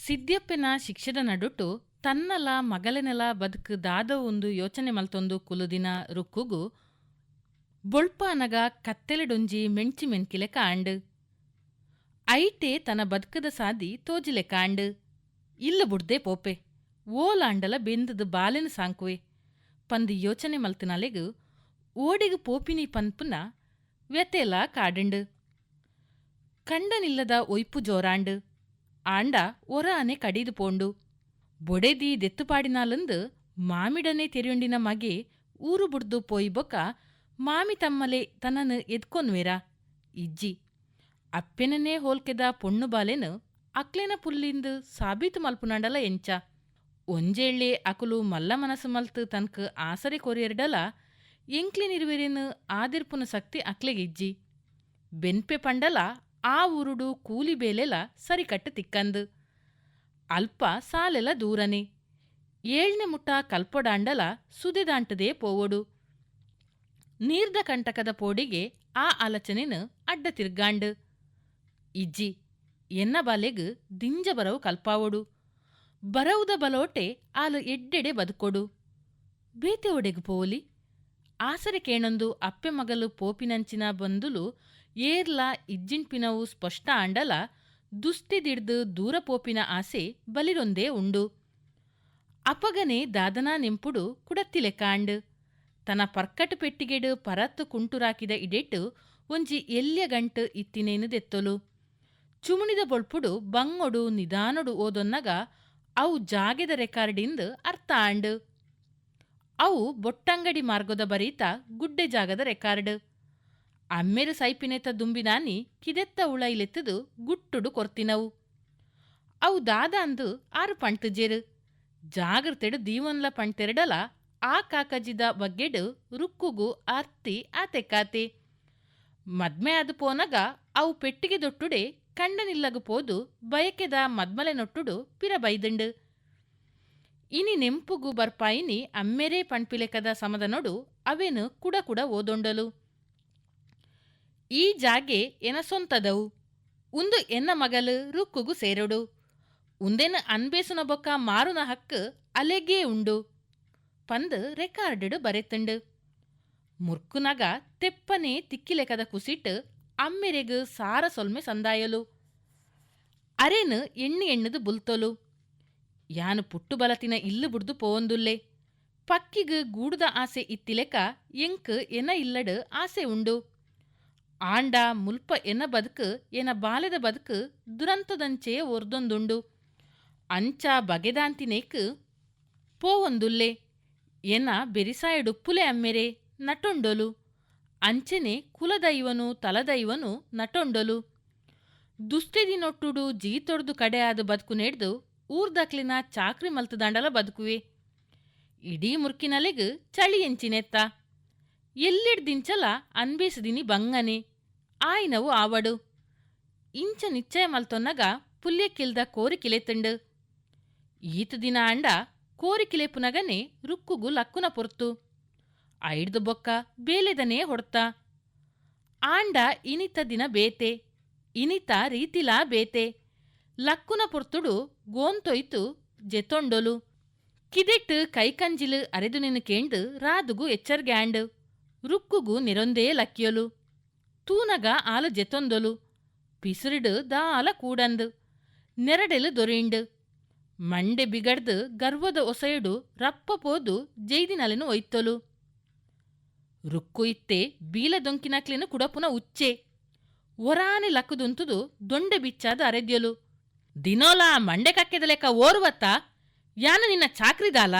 ಸಿದ್ಯಪ್ಪೆನ ಶಿಕ್ಷೆದ ನಡುಟು ತನ್ನಲ ಮಗಲೆನೆಲ ಬದುಕು ದಾದ ಒಂದು ಯೋಚನೆ ಮಲ್ತೊಂದು ಕುಲುದಿನ ರುಕ್ಕುಗು ಬೊಳ್ಪ ಅನಗ ಕತ್ತೆಲೆಡೊಂಜಿ ಮೆಣ್ಚಿ ಮೆನ್ಕಿಲೆ ಕಾಂಡ್ ಐಟೆ ತನ್ನ ಬದುಕದ ಸಾದಿ ತೋಜಿಲೆ ಕಾಂಡ್ ಇಲ್ಲ ಬುಡ್ದೆ ಪೋಪೆ ಓಲಾಂಡಲ ಬೆಂದದು ಬಾಲೆನ ಸಾಂಕುವೆ ಪಂದು ಯೋಚನೆ ಮಲ್ತಿನಲೆಗು ಓಡಿಗು ಪೋಪಿನಿ ಪನ್ಪುನ ವ್ಯತೆಲ ಕಾಡಂಡು ಕಂಡನಿಲ್ಲದ ಒಯ್ಪು ಜೋರಾಂಡು ಆಂಡ ಒರ ಅನೆ ಕಡಿದು ಪೋಂಡು ಬೊಡೆದಿ ದೆತ್ತುಪಾಡಿನಾಲಂದು ಮಾಮಿಡನೆ ತೆರಿಯೊಂಡಿನ ಮಗೆ ಊರು ಬುಡ್ದು ಪೋಯಿ ಬೊಕ್ಕ ಮಾಮಿ ತಮ್ಮಲೆ ತನ್ನನು ಎದ್ಕೊನ್ವೇರ ಇಜ್ಜಿ ಅಪ್ಪೆನನೇ ಹೋಲ್ಕೆದ ಪೊಣ್ಣು ಬಾಲೆನು ಅಕ್ಲೆನ ಪುಲ್ಲಿಂದು ಸಾಬೀತು ಮಲ್ಪುನಾಂಡಲ ಎಂಚ ಒಂಜೇಳ್ಳೆ ಅಕುಲು ಮಲ್ಲ ಮನಸ್ಸು ಮಲ್ತು ತನ್ಕ ಆಸರೆ ಕೊರಿಯರ್ಡಲ ಎಂಕ್ಲಿನಿರುವೆರೆನು ಆದಿರ್ಪುನ ಶಕ್ತಿ ಅಕ್ಲೆಗಿಜ್ಜಿ ಬೆನ್ಪೆ ಪಂಡಲ ಆ ಊರುಡು ಕೂಲಿ ಬೇಲೆಲ ಸರಿಕಟ್ಟು ತಿಕ್ಕಂದು ಅಲ್ಪ ಸಾಲೆಲ ದೂರನೆ ಏಳ್ನೆ ಮುಟ್ಟ ಕಲ್ಪೊಡಾಂಡಲ ಸುದೆದಾಂಟದೇ ಪೋವೊಡು ನೀರ್ದ ಕಂಟಕದ ಪೋಡಿಗೆ ಆ ಆಲೋಚನೆನು ಅಡ್ಡ ತಿರ್ಗಾಂಡು ಇಜ್ಜಿ ಎನ್ನ ಬಾಲೆಗು ದಿಂಜ ಬರವು ಕಲ್ಪಾವೊಡು ಬರವುದ ಬಲೋಟೆ ಆಲು ಎಡ್ಡೆಡೆ ಬದುಕೊಡು ಬೇತೆ ಒಡೆಗು ಪೋಲಿ ಆಸರೆ ಕೇಣೊಂದು ಅಪ್ಪೆ ಮಗಲು ಪೋಪಿನಂಚಿನ ಬಂದುಲು ಏರ್ಲ ಇಜ್ಜಿಂಡ್ಪಿನವು ಸ್ಪಷ್ಟ ಆಂಡಲ ದುಸ್ತಿದಿಡ್ದು ದೂರ ಪೋಪಿನ ಆಸೆ ಬಲಿರೊಂದೇ ಉಂಡು ಅಪಗನೆ ದಾದನಾ ನೆಂಪುಡು ಕುಡತ್ತಿಲೆ ಕಾಂಡ್ ತನ್ನ ಪರ್ಕಟು ಪೆಟ್ಟಿಗೆಡು ಪರತ್ತು ಕುಂಟುರಾಕಿದ ಇಡೆಟ್ಟು ಒಂಜಿ ಎಲ್ಯ ಗಂಟು ಇತ್ತಿನೇನು ದೆತ್ತೊಲು ಚುಮುಣಿದ ಬೊಳ್ಪುಡು ಬಂಗೊಡು ನಿಧಾನೊಡು ಓದೊನ್ನಗ ಅವು ಜಾಗೆದ ರೆಕಾರ್ಡಿಂದು ಅರ್ಥ ಆಂಡು ಅವು ಬೊಟ್ಟಂಗಡಿ ಮಾರ್ಗದ ಬರೀತ ಗುಡ್ಡೆ ಜಾಗದ ರೆಕಾರ್ಡ್ ಅಮ್ಮೆರು ಸೈಪಿನೆತ ದುಂಬಿನಾನಿ ಕಿದೆತ್ತ ಉಳೈಲೆತ್ತದು ಗುಟ್ಟುಡು ಕೊರ್ತಿನವು ಅವು ದಾದ ಅಂದು ಆರು ಪಂಟುಜೇರು ಜಾಗ್ರತೆಡು ದೀವನ್ಲ ಪಂಟೆರಡಲ ಆ ಕಾಕಜಿದ ಬಗ್ಗೆಡು ರುಕ್ಕುಗು ಅರ್ತಿ ಆತೆಕ್ಕಾತೆ ಮದ್ಮೆ ಅದು ಪೋನಗ ಅವು ಪೆಟ್ಟಿಗೆ ದೊಟ್ಟುಡೆ ಕಂಡನಿಲ್ಲಗು ಪೋದು ಬಯಕೆದ ಮದ್ಮಲೆ ನೊಟ್ಟುಡು ಪಿರ ಬೈದಂಡು ಇನಿ ನೆಂಪುಗು ಬರ್ಪಾಯಿನಿ ಅಮ್ಮೆರೇ ಪಣ್ಪಿಲೆಕದ ಸಮದ ನೊಡು ಅವೇನು ಕುಡ ಕುಡ ಓದೊಂಡಲು ಈ ಜಾಗೆ ಎನ ಸೊಂತದವು ಉಂದು ಎನ್ನ ಮಗಲು ರುಕ್ಕುಗು ಸೇರೊಡು ಉಂದೆನ ಅನ್ಬೇಸುನ ಬೊಕ್ಕ ಮಾರುನ ಹಕ್ಕು ಅಲೆಗೇ ಉಂಡು ಪಂದು ರೆಕಾರ್ಡು ಬರೆತುಂಡು ಮುರ್ಕುನಗ ತೆಪ್ಪನೆ ತಿಕ್ಕಿಲೆಕದ ಕುಸಿಟ್ಟು ಅಮ್ಮೆರೆಗು ಸಾರ ಸೊಲ್ಮೆ ಸಂದಾಯಲು ಅರೆನು ಎಣ್ಣು ಎಣ್ಣದು ಬುಲ್ತೊಲು ಯಾನು ಪುಟ್ಟು ಬಲತಿನ ಇಲ್ಲು ಬುಡ್ದು ಪೋವಂದುಲ್ಲೆ ಪಕ್ಕಿಗು ಗೂಡುದ ಆಸೆ ಇತ್ತಿಲೆಕ ಎಂಕ್ ಎನ ಇಲ್ಲಡು ಆಸೆ ಉಂಡು ಆಂಡ ಮುಲ್ಪ ಎನ ಬದುಕು ಎನ ಬಾಲೆದ ಬದುಕು ದುರಂತದಂಚೆ ಒರ್ದೊಂದುಂಡು ಅಂಚ ಬಗೆದಾಂತಿನೇಕ್ ಪೋವೊಂದುಲ್ಲೆ ಎನ ಬೆರಿಸಾಯಡುಪ್ಪುಲೆ ಅಮ್ಮೆರೆ ನಟೊಂಡೊಲು ಅಂಚೆನೆ ಕುಲದೈವನು ತಲದೈವನು ನಟೊಂಡೊಲು ದುಸ್ತೆದಿನೊಟ್ಟುಡು ಜೀತೊಡ್ದು ಕಡೆಯಾದ ಬದುಕು ನೆಡ್ದು ಊರ್ದಕ್ಲಿನ ಚಾಕ್ರಿ ಮಲ್ತದಾಂಡಲ ಬದುಕುವೆ ಇಡೀ ಮುರ್ಕಿನಲೆಗು ಚಳಿ ಎಂಚಿನೆತ್ತ ಎಲ್ಲಿಡ್ದಿಂಚಲ ಅನ್ಬೇಸದಿನಿ ಬಂಗನೆ ಆಯ್ನವು ಆವಡು ಇಂಚ ನಿಶ್ಚಯ ಮಲ್ತೊನ್ನಗ ಪುಲ್ಯಕ್ಕಿಲ್ದ ಕೋರಿಕಿಲೆತುಂಡು ಈತ ದಿನ ಅಂಡ ಕೋರಿಕಿಲೆಪುನಗನೆ ರುಕ್ಕುಗು ಲಕ್ಕುನ ಪೊರ್ತು ಐಡ್ದು ಬೊಕ್ಕ ಬೇಲೆದನೇ ಹೊಡ್ತ ಆಂಡ ಇನಿತ ದಿನ ಬೇತೆ ಇನಿತ ರೀತಿಲಾ ಬೇತೆ ಲಕ್ಕುನ ಪೊರ್ತುಡು ಗೋಂತೊಯ್ತು ಜೆತೊಂಡೊಲು ಕಿದೆಟ್ಟು ಕೈಕಂಜಿಲು ಅರೆದು ನಿನ್ನು ಕೇಂಡು ರಾದುಗು ಎಚ್ಚರ್ಗ್ಯಾಂಡು ರುಕ್ಕುಗು ನಿರೊಂದೇ ಲಕ್ಕಿಯೊಲು ತೂನಗ ಆಲು ಜೆತೊಂದೊಲು ಪಿಸುರಿಡು ದಾಲ ಕೂಡಂದು ನೆರಡೆಲು ದೊರೆಯಿಂಡು ಮಂಡೆ ಬಿಗಡ್ದು ಗರ್ವದ ಒಸೆಯುಡು ರಪ್ಪ ಪೋದು ಜೈದಿನಲೆನು ಒಯ್ತೊಲು ರುಕ್ಕು ಇತ್ತೆ ಬೀಲ ದೊಂಕಿನಕ್ಲೆನು ಕುಡಪುನ ಉಚ್ಚೆ ಒರಾನೆ ಲಕ್ಕುದುಂತುದು ದೊಂಡೆ ಬಿಚ್ಚಾದ ಅರೆದ್ಯೊಲು ದಿನೋಲ ಮಂಡೆ ಕಕ್ಕೆದ ಲೆಕ್ಕ ಓರ್ವತ್ತ ಯಾನು ನಿನ್ನ ಚಾಕ್ರಿದಾಲ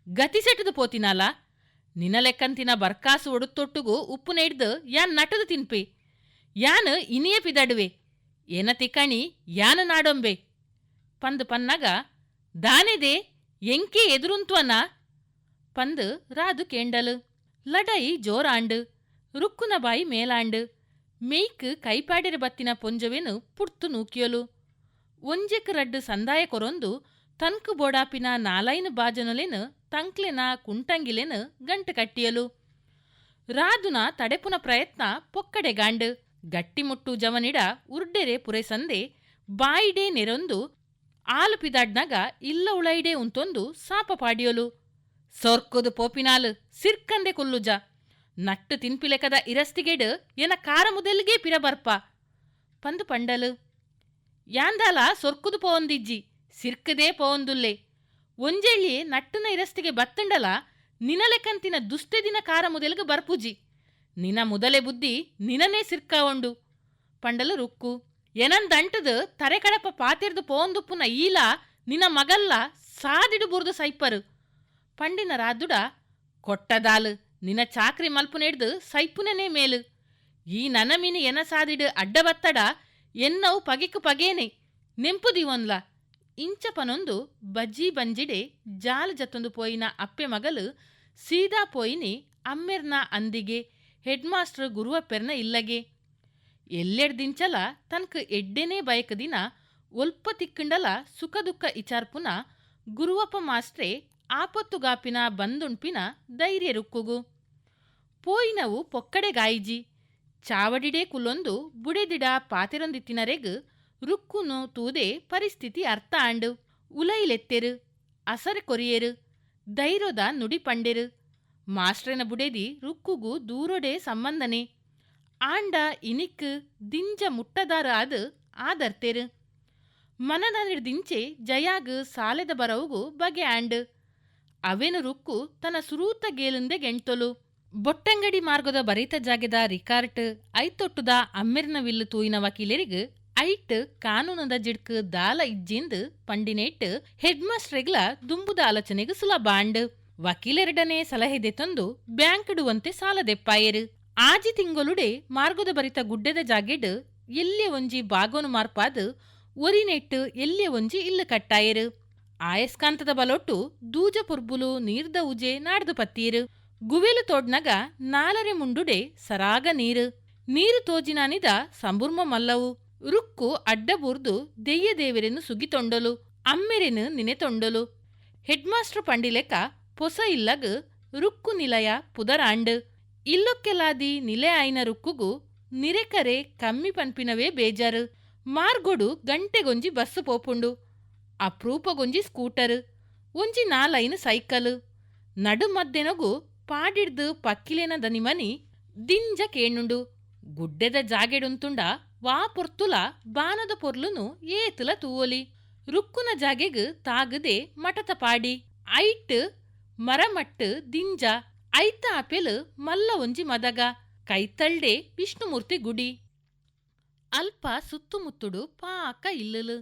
ಗತಿಸೆಟದು ಪೋತಿನಾಲ ನಿನ್ನ ಲೆಕ್ಕಂತಿನ ಬರ್ಕಾಸು ಒಡುತ್ತೊಟ್ಟುಗು ಉಪ್ಪು ನೆಡ್ದು ಯಾನ್ ನಟದು ತಿನ್ಪೆ ಯಾನು ಇನಿಯ ಪಿದಡುವೆ ಏನ ತಿಕಣಿ ಯಾನು ನಾಡೊಂಬೆ ಪಂದು ಪನ್ನಗ ದಾನೆದೆ ಎಂಕೆ ಎದುರುಂತ್ವನ ಪಂದು ರಾದು ಕೇಂಡಲು ಲಡೈ ಜೋರಾಂಡು ರುಕ್ಕುನ ಬಾಯಿ ಮೇಲಾಂಡು ಮೇಯ್ಕ್ ಕೈಪಾಡೆರ ಬತ್ತಿನ ಪೊಂಜವೆನು ಪುಡ್ತು ನೂಕಿಯೊಲು ಒಂಜೆಕ್ ರಡ್ಡು ಸಂದಾಯ ಕೊರೊಂದು ತನ್ಕು ಬೋಡಾಪಿನ ನಾಲೈನು ಬಾಜನೊಲೆನು ತಂಕ್ಲೆನ ಕುಂಟಂಗಿಲೆನು ಗಂಟು ಕಟ್ಟಿಯಲು ರಾದುನ ತಡೆಪುನ ಪ್ರಯತ್ನ ಪೊಕ್ಕಡೆಗಾಂಡು ಗಟ್ಟಿಮುಟ್ಟು ಜವನಿಡ ಉರ್ಡೆರೆ ಪುರೆಸಂದೆ ಬಾಯಿಡೆ ನೆರೊಂದು ಆಲುಪಿದಾಡ್ನಾಗ ಇಲ್ಲ ಉಳೈಡೆ ಉಂತೊಂದು ಸಾಪ ಪಾಡಿಯೋಲು ಸೊರ್ಕುದು ಪೋಪಿನಾಲು ಸಿರ್ಕಂದೆ ಕುಲ್ಲುಜ ನಟ್ಟು ತಿನ್ಪಿಲೆಕದ ಇರಸ್ತಿಗೆಡು ಎನ ಕಾರ ಮುದಲ್ಗೇ ಪಿರ ಬರ್ಪ ಪಂದು ಪಂಡಲು ಯಾಂದಾಲ ಸೊರ್ಕುದು ಪೋವಂದಿಜ್ಜಿ ಸಿರ್ಕದೇ ಪೋವಂದುಲ್ಲೆ ಒಂಜೆಳ್ಳಿ ನಟ್ಟುನ ಇರಸ್ತಿಗೆ ಬತ್ತಂಡಲ ನಿನಲೆಕಂತಿನ ದುಷ್ಟದಿನ ಕಾರ ಮುದಲ್ಗ ಬರ್ಪುಜಿ ನಿನ ಮುದಲೆ ಬುದ್ಧಿ ನಿನನೇ ಸಿರ್ಕಾವೊಂಡು ಪಂಡಲು ರುಕ್ಕು ಎನಂದಂಟದು ತರೆ ಕಡಪ ಪಾತಿರ್ದು ಪೋವಂದುಪ್ಪುನ ಈಲ ನಿನ ಮಗಲ್ಲ ಸಾದಿಡು ಬುರ್ದು ಸೈಪರು ಪಂಡಿನ ರಾದುಡ ಕೊಟ್ಟದಾಲು ನಿನ ಚಾಕ್ರಿ ಮಲ್ಪುನೆಡ್ದು ಸೈಪುನನೇ ಮೇಲು ಈ ನನಮಿನಿ ಎನ ಸಾದಿಡು ಅಡ್ಡ ಬತ್ತಡ ಎನ್ನವು ಪಗಿಕು ಪಗೇನೆ ನೆಂಪುದಿವೊನ್ಲ ಇಂಚಪನೊಂದು ಬಜ್ಜಿ ಬಂಜಿಡೆ ಜಾಲು ಜತ್ತೊಂದು ಪೋಯಿನ ಅಪ್ಪೆ ಮಗಲು ಸೀದಾ ಪೋಯಿನಿ ಅಮ್ಮೆರ್ನ ಅಂದಿಗೆ ಹೆಡ್ ಮಾಸ್ಟರ್ ಗುರುವಪ್ಪೆರ್ನ ಇಲ್ಲಗೆ ಎಲ್ಲೆಡ್ದಿಂಚಲ ತನ್ಕ ಎಡ್ಡೆನೇ ಬಯಕದಿನ ಒಲ್ಪ ತಿಕ್ಕಂಡಲ ಸುಖ ದುಃಖ ಇಚಾರ್ಪುನ ಗುರುವಪ್ಪ ಮಾಸ್ಟ್ರೇ ಆಪತ್ತುಗಾಪಿನ ಬಂದುಣ್ಪಿನ ಧೈರ್ಯ ರುಕ್ಕುಗು ಪೋಯಿನವು ಪೊಕ್ಕಡೆ ಗಾಯಿಜಿ ಚಾವಡಿಡೇ ಕುಲ್ಲೊಂದು ಬುಡೆದಿಡ ಪಾತೆರೊಂದಿತ್ತಿನರೆಗ್ ರುಕ್ಕುನು ತೂದೆ ಪರಿಸ್ಥಿತಿ ಅರ್ಥ ಆಂಡು ಉಲೈಲೆತ್ತೆರು ಅಸರೆ ಕೊರಿಯೇರು ಧೈರ್ಯದ ನುಡಿ ಪಂಡೆರು ಮಾಸ್ಟ್ರೆನ ಬುಡೆದಿ ರುಕ್ಕುಗು ದೂರೊಡೆ ಸಂಬಂಧನೆ ಆಂಡ ಇನಿಕ್ ದಿಂಜ ಮುಟ್ಟದಾರ ಅದು ಆದರ್ತೇರು ಮನದ ನಿರ್ದಿಂಚೆ ಜಯಾಗ್ ಸಾಲೆದ ಬರವುಗು ಬಗೆ ಆಂಡ್ ಅವೇನು ರುಕ್ಕು ತನ್ನ ಸುರೂತ ಗೇಲುಂದೆ ಗೆಣ್ತೊಲು ಬೊಟ್ಟಂಗಡಿ ಮಾರ್ಗದ ಬರೀತ ಜಾಗೆದ ರಿಕಾರ್ಟ್ ಐತೊಟ್ಟುದ ಅಮ್ಮೆರ್ನ ವಿಲ್ಲು ತೂಯಿನ ವಕೀಲರಿಗ್ ಐಟ್ ಕಾನೂನದ ಜಿಡ್ಕ್ ದಾಲ ಇಜ್ಜಿಂದ್ ಪಂಡಿನೇಟ್ ಹೆಡ್ ಮಾಸ್ಟ್ರೆಗ್ಲ ದುಂಬುದ ಆಲೋಚನೆಗ್ ಸುಲಭ ಆಂಡ್ ವಕೀಲೆರಡನೇ ಸಲಹೆದೆ ತಂದು ಬ್ಯಾಂಕ್ ಇಡುವಂತೆ ಸಾಲದೆಪ್ಪಾಯರು ಆಜಿ ತಿಂಗೊಲುಡೆ ಮಾರ್ಗದ ಬರಿತ ಗುಡ್ಡೆದ ಜಾಗೆಡ್ ಎಲ್ಲೆ ಒಂಜಿ ಬಾಗೋನು ಮಾರ್ಪಾದ್ ಒರಿನೆಟ್ಟು ಎಲ್ಲೆ ಒಂಜಿ ಇಲ್ಲು ಕಟ್ಟಾಯರು ಆಯಸ್ಕಾಂತದ ಬಲೊಟ್ಟು ದೂಜ ಪುರ್ಬುಲು ನೀರ್ದ ಉಜೆ ನಾಡ್ದು ಪತ್ತೀರು ಗುವೆಲು ತೋಡ್ನಗ ನಾಲರೆ ಮುಂಡುಡೆ ಸರಾಗ ನೀರು ತೋಜಿನಾನಿದ ಸಂಬುರ್ಮ ಮಲ್ಲವು ರುಕ್ಕು ಅಡ್ಡ ಬುರ್ದು ದೆಯ್ಯ ದೇವರೆನು ಸುಗಿತೊಂಡಲು ಅಮ್ಮೆರೆನು ನಿನೆತೊಂಡಲು ಹೆಡ್ ಮಾಸ್ಟರ್ ಪಂಡಿಲೆಕ ಪೊಸ ಇಲ್ಲಗ್ ರುಕ್ಕು ನಿಲಯ ಪುದರಾಂಡ್ ಇಲ್ಲೊಕ್ಕೆಲಾದಿ ನಿಲೆ ಆಯ್ನ ರುಕ್ಕುಗು ನಿರೆಕರೆ ಕಮ್ಮಿ ಪನ್ಪಿನವೇ ಬೇಜಾರು ಮಾರ್ಗೊಡು ಗಂಟೆಗೊಂಜಿ ಬಸ್ಸು ಪೋಪುಂಡು ಅಪ್ರೂಪಗೊಂಜಿ ಸ್ಕೂಟರ್ ಒಂಜಿ 4 ಸೈಕಲ್ ನಡು ಮದ್ದೆನಗು ಪಾಡಿಡ್ದು ಪಕ್ಕಿಲೇನ ದನಿಮನಿ ದಿಂಜ ಕೇಣುಂಡು ಗುಡ್ಡೆದ ಜಾಗೆಡುಂತುಂಡ ವಾ ಪೊರ್ತುಲ ಬಾನದ ಪೊರ್ಲುನು ಏತುಲ ತೂವೊಲಿ ರುಕ್ಕುನ ಜಾಗೆಗ್ ತಾಗದೆ ಮಟತ ಪಾಡಿ ಐಟ್ ಮರಮಟ್ಟು ದಿಂಜ ಐತ ಆಪೆಲ್ ಮಲ್ಲ ಒಂಜಿ ಮದಗ ಕೈತಳ್ಡೆ ವಿಷ್ಣುಮೂರ್ತಿ ಗುಡಿ ಅಲ್ಪ ಸುತ್ತುಮುತ್ತುಡು ಪಾಕ ಇಲ್ಲಲು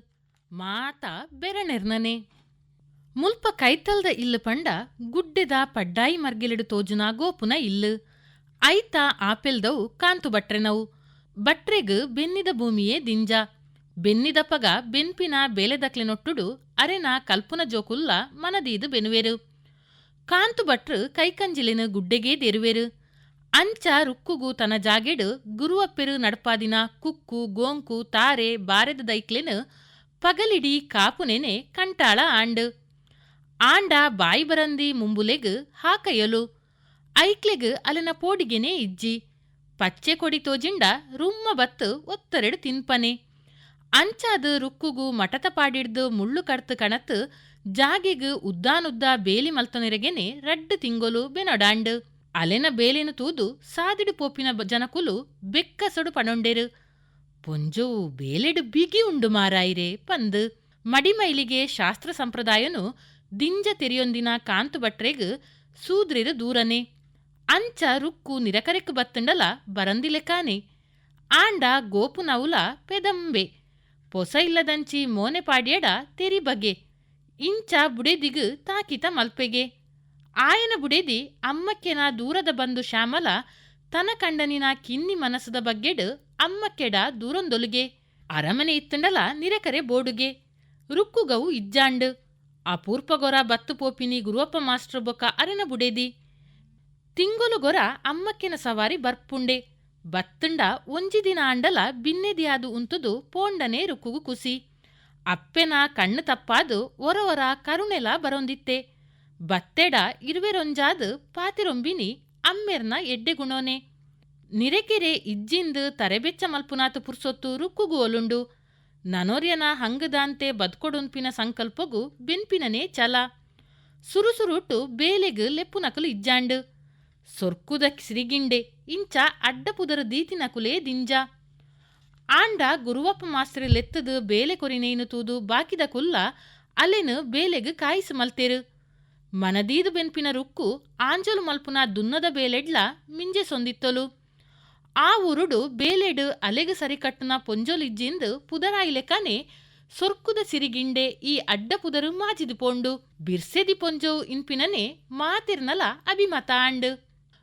ಮಾತ ಬೆರನೆರ್ನನೆ ಮುಲ್ಪ ಕೈತಲ್ದ ಇಲ್ಲು ಪಂಡ ಗುಡ್ಡೆದ ಪಡ್ಡಾಯಿ ಮರ್ಗೆಲಿಡು ತೋಜುನ ಗೋಪುನ ಇಲ್ಲು ಐತ ಆಪೆಲ್ದವು ಕಾಂತು ಬಟ್ರೆನವು ಬಟ್ರೆಗ್ ಬೆನ್ನಿದ ಭೂಮಿಯೇ ದಿಂಜ ಬೆನ್ನಿದಪ್ಪಗ ಬೆನ್ಪಿನ ಬೇಲೆದಕ್ಲೆನೊಟ್ಟುಡು ಅರೆನ ಕಲ್ಪುನ ಜೋಕುಲ್ಲ ಮನದೀದು ಬೆನುವೆರು ಕಾಂತು ಭಟ್ರು ಕೈಕಂಜಿಲೆನು ಗುಡ್ಡೆಗೇ ದೇರುವೆರು ಅಂಚ ರುಕ್ಕುಗು ತನ ಜಾಗೆಡು ಗುರುವಪ್ಪೆರು ನಡ್ಪಾದಿನ ಕುಕ್ಕು ಗೋಂಕು ತಾರೆ ಬಾರೆದ ದೈಕ್ಲೆನು ಪಗಲಿಡಿ ಕಾಪುನೆನೆ ಕಂಟಾಳ ಆಂಡ ಬಾಯಿ ಬರಂದಿ ಮುಂಬುಲೆಗ್ ಹಾಕಯಲು ಐಕ್ಲೆಗ್ ಅಲೆನ ಪೋಡಿಗೆನೇ ಇಜ್ಜಿ ಪಚ್ಚೆ ಕೊಡಿ ತೋಜಿಂಡ ರುಮ್ಮ ಬತ್ತು ಒತ್ತರೆಡು ತಿನ್ಪನೆ ಅಂಚಾದು ರುಕ್ಕುಗು ಮಟತ ಪಾಡಿಡ್ದು ಮುಳ್ಳು ಕಡ್ತು ಕಣತ್ ಜಾಗೆಗ್ ಉದ್ದಾನುದ್ದ ಬೇಲಿ ಮಲ್ತೊನೆರೆಗೆನೆ ರಡ್ಡು ತಿಂಗೊಲು ಬೆನೊಡಾಂಡ್ ಅಲೆನ ಬೇಲಿನ ತೂದು ಸಾದಿಡು ಪೋಪಿನ ಜನಕುಲು ಬೆಕ್ಕಸೊಡು ಪಣೊಂಡೆರು ಪೊಂಜೋ ಬೇಲೆಡು ಬಿಗಿ ಉಂಡು ಮಾರಾಯಿರೆ ಪಂದ್ ಮಡಿಮೈಲಿಗೆ ಶಾಸ್ತ್ರ ಸಂಪ್ರದಾಯನು ದಿಂಜ ತೆರಿಯೊಂದಿನ ಕಾಂತು ಬಟ್ರೆಗ್ ಸೂದ್ರಿರು ದೂರನೆ ಅಂಚ ರುಕ್ಕು ನಿರಕರೆಕ್ ಬತ್ತಂಡಲ ಬರಂದಿಲೆಕಾನೆ ಆಂಡ ಗೋಪುನವುಲ ಪೆದಂಬೆ ಪೊಸ ಇಲ್ಲದಂಚಿ ಮೋನೆ ಪಾಡ್ಯಡ ತೆರಿ ಬಗೆ ಇಂಚ ಬುಡೆದಿಗ್ ತಾಕಿತ ಮಲ್ಪೆಗೆ ಆಯನ ಬುಡೆದಿ ಅಮ್ಮಕ್ಕೆನ ದೂರದ ಬಂದು ಶ್ಯಾಮಲ ತನ ಕಂಡನಿನ ಕಿನ್ನಿ ಮನಸ್ಸದ ಬಗ್ಗೆಡ್ ಅಮ್ಮಕ್ಕೆಡ ದೂರೊಂದೊಲುಗೆ ಅರಮನೆ ಇತ್ತಂಡಲ ನಿರಕರೆ ಬೋಡುಗೆ ರುಕ್ಕುಗವು ಇಜ್ಜಾಂಡ್ ಅಪೂರ್ಪಗೊರ ಬತ್ತು ಪೋಪಿನಿ ಗುರುವಪ್ಪ ಮಾಸ್ಟರ್ ಬೊಕ್ಕ ಅರೆನ ಬುಡೆದಿ ತಿಂಗೊಲು ಗೊರ ಅಮ್ಮಕ್ಕೆನ ಸವಾರಿ ಬರ್ಪುಂಡೆ ಬತ್ತಂಡ ಒಂಜಿ ದಿನ ಆಂಡಲ ಬಿನ್ನೆದಿಯಾದು ಉಂತುದು ಪೋಂಡನೆ ರುಕ್ಕುಗು ಕುಸಿ ಅಪ್ಪೆನ ಕಣ್ಣು ತಪ್ಪಾದು ಒರವರ ಕರುಣೆಲ ಬರೊಂದಿತ್ತೆ ಬತ್ತೆಡ ಇರುವೆರೊಂಜಾದು ಪಾತಿರೊಂಬಿನಿ ಅಮ್ಮೆರ್ನ ಎಡ್ಡೆಗುಣೋನೆ ನಿರೆಕೆರೆ ಇಜ್ಜಿಂದು ತರೆಬೆಚ್ಚ ಮಲ್ಪುನಾತು ಪುರ್ಸೊತ್ತು ರುಕ್ಕುಗು ಒಲುಂಡು ನನೊರ್ಯನ ಹಂಗದಾಂತೆ ಬದ್ಕೊಡುನ್ಪಿನ ಸಂಕಲ್ಪಗು ಬೆನ್ಪಿನನೇ ಚಲ. ಸುರುಸುರುಟ್ಟು ಬೇಲೆಗ್ ಲೆಪ್ಪು ನಕಲು ಇಜ್ಜಾಂಡು. ಸೊರ್ಕುದ ಸಿರಿಗಿಂಡೆ ಇಂಚ ಅಡ್ಡ ಪುದರ ದೀತಿ ನಕುಲೇ ದಿಂಜ. ಆಂಡ ಗುರುವಪ್ಪ ಮಾಸ್ತ್ರೆ ಲೆತ್ತದು ಬೇಲೆ ಕೊರಿನೇನು ತೂದು ಬಾಕಿದ ಕುಲ್ಲ ಅಲೆನು ಬೇಲೆಗ್ ಕಾಯಿಸು ಮಲ್ತೆರು. ಮನದೀದು ಬೆನ್ಪಿನ ರುಕ್ಕು ಆಂಜಲು ಮಲ್ಪುನ ದುನ್ನದ ಬೇಲೆಡ್ಲ ಮಿಂಜೆ ಸೊಂದಿತ್ತಲು. ಆ ಉರುಡು ಬೇಲೆಡು ಅಲೆಗ್ ಸರಿಕಟ್ಟುನ ಪೊಂಜೊಲಿಜ್ಜಿಂದು ಪುದರಾಯಿಲೆಕನೆ ಸೊರ್ಕುದ ಸಿರಿಗಿಂಡೆ ಈ ಅಡ್ಡ ಪುದರು ಮಾಜಿದು ಪೋಂಡು. ಬಿರ್ಸೆದಿ ಪೊಂಜವು ಇನ್ಪಿನನೆ ಮಾತಿರ್ನಲ ಅಭಿಮತ ಆಂಡು.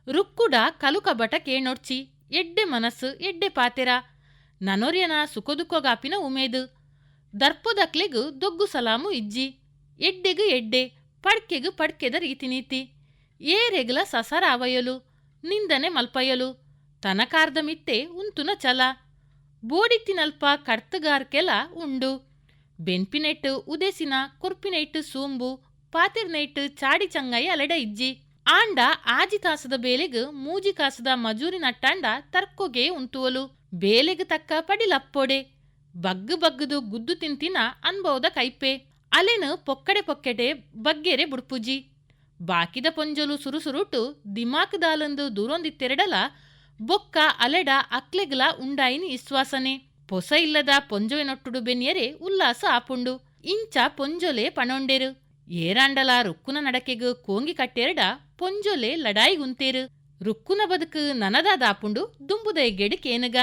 ರುಕ್ಕುಡ ಕಲುಕ ಬಟ ಕೇಣೊಡ್ಚಿ ಎಡ್ಡೆ ಮನಸ್ಸು ಎಡ್ಡೆ ಪಾತೆರ. ನನೊರ್ಯನ ಸುಖದುಖಗಾಪಿನ ಉಮೇದು. ದರ್ಪೊದಕ್ಲೆಗು ದೊಗ್ಗು ಸಲಾಮು ಇಜ್ಜಿ. ಎಡ್ಡೆಗು ಎಡ್ಡೆ ಪಡ್ಕೆಗು ಪಡ್ಕೆದ ರೀತಿ ನೀತಿ. ಏರೆಗ್ಲ ಸಸರ ಅವಯಲು ನಿಂದನೆ ಮಲ್ಪಯಲು ತನಕಾರ್ದ ಮಿತ್ತೆ ಉಂತುನ ಚಲ. ಬೋಡಿತ್ತಿನಲ್ಪ ಕರ್ತಗಾರ್ಕೆಲ ಉಂಡು. ಬೆನ್ಪಿನೆಟ್ಟು ಉದೆಸಿನ ಕೊರ್ಪಿನೆಟ್ಟು ಸೂಂಬು ಪಾತಿರ್ನೆಟ್ಟು ಚಾಡಿ ಚಂಗಾಯಿ ಅಲೆಡ ಇಜ್ಜಿ. ಆಂಡ ಆಜಿ ಕಾಸದ ಬೇಲೆಗ್ ಮೂಜಿ ಕಾಸದ ಮಜೂರಿ ನಟ್ಟಾಂಡ ತರ್ಕೊಗೆ ಉಂತುವಲು. ಬೇಲೆಗ್ ತಕ್ಕ ಪಡಿಲಪ್ಪೊಡೆ ಬಗ್ಗು ಬಗ್ಗದು ಗುದ್ದು ತಿಂತಿನ ಅನ್ಭವದ ಕೈಪೆ. ಅಲೆನು ಪೊಕ್ಕಡೆ ಪೊಕ್ಕೆಟೆ ಬಗ್ಗೆರೆ ಬುಡ್ಪುಜಿ. ಬಾಕಿದ ಪೊಂಜಲು ಸುರುಸುರುಟು ದಿಮಾಕ್ ದಾಲಂದು ದೂರೊಂದಿತ್ತೆರಡಲ ಬೊಕ್ಕ ಅಲೆಡ ಅಕ್ಲೆಗ್ಲ ಉಂಡಾಯಿನಿ ವಿಶ್ವಾಸನೆ. ಪೊಸ ಇಲ್ಲದ ಪೊಂಜೊವೆನೊಟ್ಟುಡು ಬೆನ್ಯರೆ ಉಲ್ಲಾಸ ಆಪುಂಡು. ಇಂಚ ಪೊಂಜೊಲೆ ಪಣೊಂಡೆರು. ಏರಾಂಡಲ ರುಕ್ಕುನ ನಡಕೆಗ್ ಕೋಂಗಿ ಕಟ್ಟೆರಡ ಪೊಂಜೊಲೆ ಲಡಾಯಿಗುಂತೇರು. ರುಕ್ಕುನ ಬದುಕು ನನದಾದಾಪುಂಡು ದುಂಬುದೈ ಗೆಡು ಕೇನುಗ.